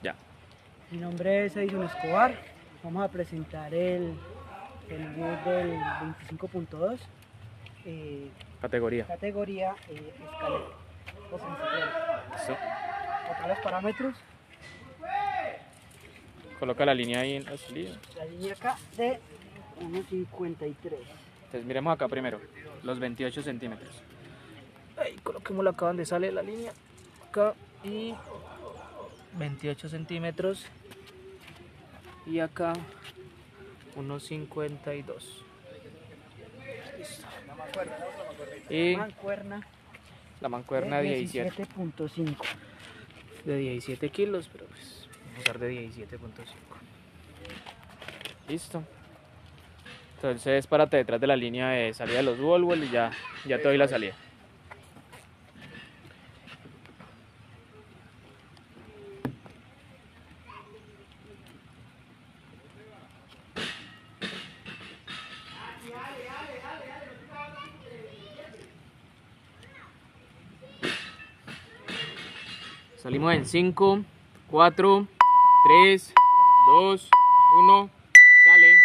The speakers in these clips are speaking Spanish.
Ya. Mi nombre es Edison Escobar. Vamos a presentar el bus del 25.2, Categoría. categoría escalera o sencillera. Listo. Acá los parámetros, Coloca la línea ahí en la salida. la línea acá de 1.53. Entonces miremos acá primero, los 28 centímetros. Ahí coloquémoslo acá donde sale la línea. Acá y 28 centímetros. Y acá unos 52. Listo. Y Mancuerna la mancuerna de 17. 17.5. De 17 kilos, pero pues vamos a usar de 17.5. Listo. Entonces párate detrás de la línea de salida de los wall y ya te doy la salida. Salimos en 5, 4, 3, 2, 1, sale.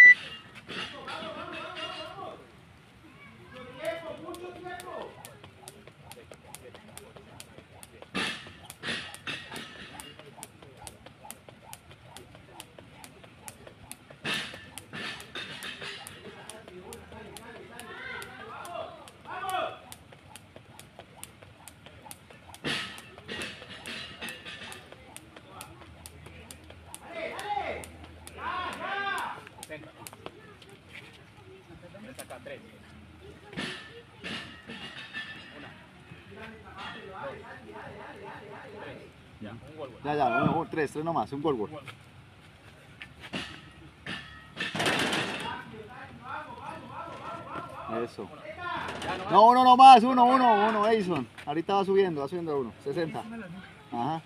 Ya, tres nomás, un wall. Eso. No, uno nomás, uno, Edison. Ahorita va subiendo uno, 60. Ajá.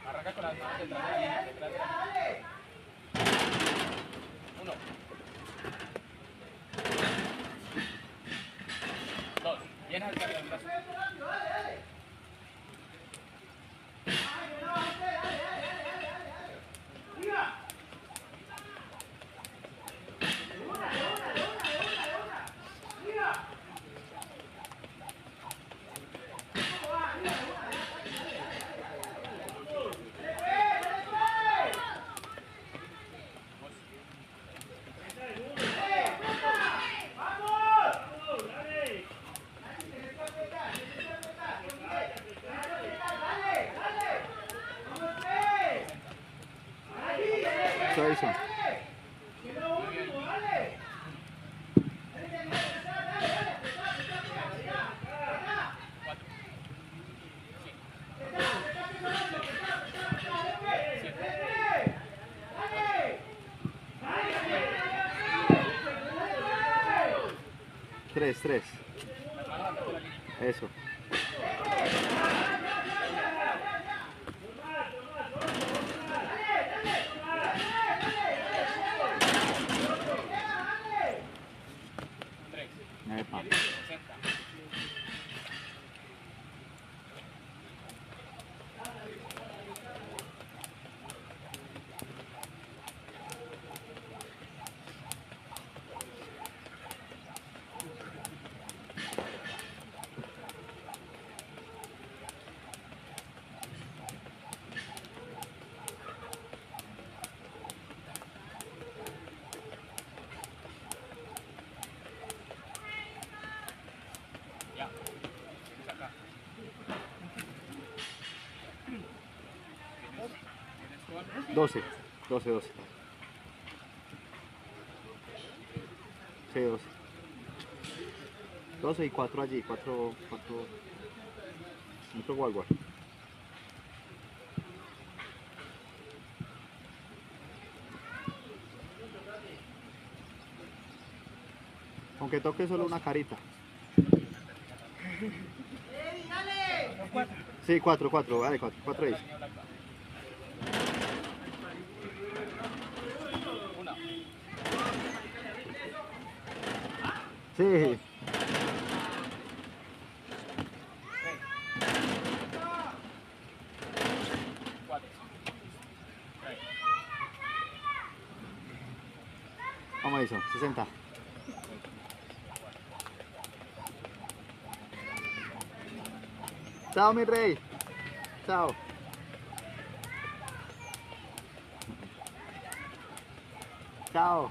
Arranca con las manos detrás de la línea, detrás de la línea. 1, 2, llena el carro del brazo. Edison. Tres. Eso. Epa. 60. Ya. Acá. 12. Sí, 12. 12 y 4 allí, 4 otro guagua. Aunque toque solo una carita. Sí, 4, vale, 4 ahí. Sí. Vamos, Edison, 60. Chao, mi rey. Chao. Chao.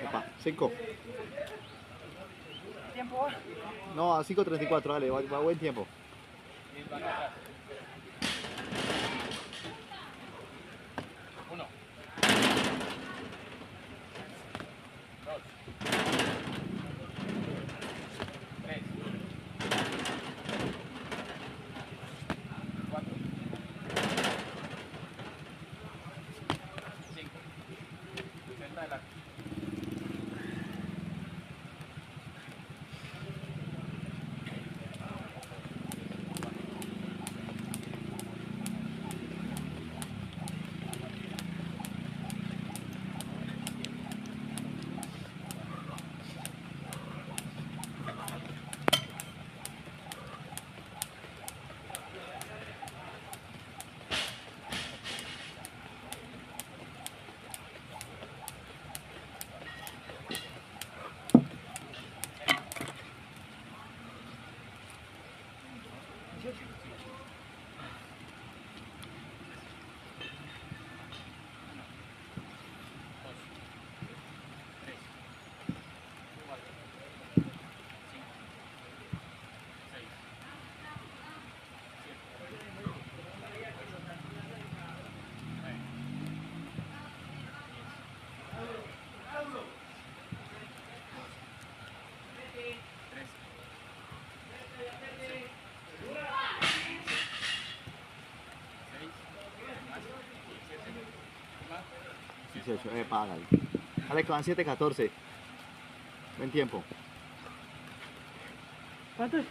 Epa, 5. ¿Tiempo va? No, a 5:34, dale, va buen tiempo. Págale. Dale, que van 7:14. Buen tiempo. ¿Cuánto es?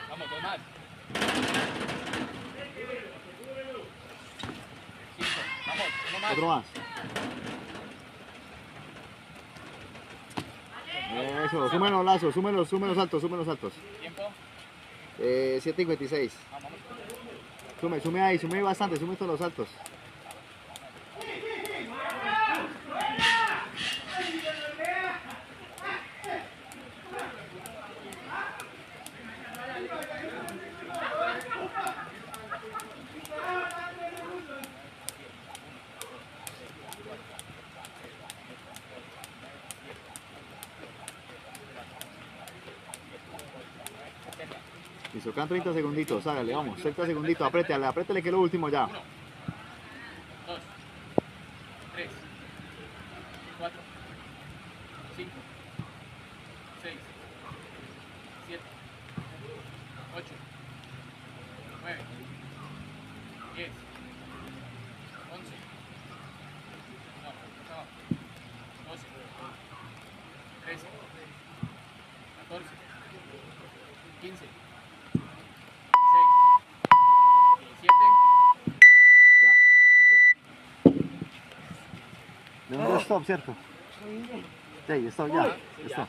Vamos, 2 más. 5. Vamos, 1 más. Otro más. Eso, sumen los lazos, sumen los altos. Tiempo. 7:56. Sume ahí, sume bastante, sume todos los altos. Listo, quedan 30 segunditos, hágale, vamos, 30 segunditos, apriétale que es lo último ya. 1, 2, 3, 4, 5, 6, 7, 8, 9, 10, 11, no, 12, 13, 14, 15, 16, 17. Ya, ok. De un stop, ¿cierto? Sí, stop ya. Stop.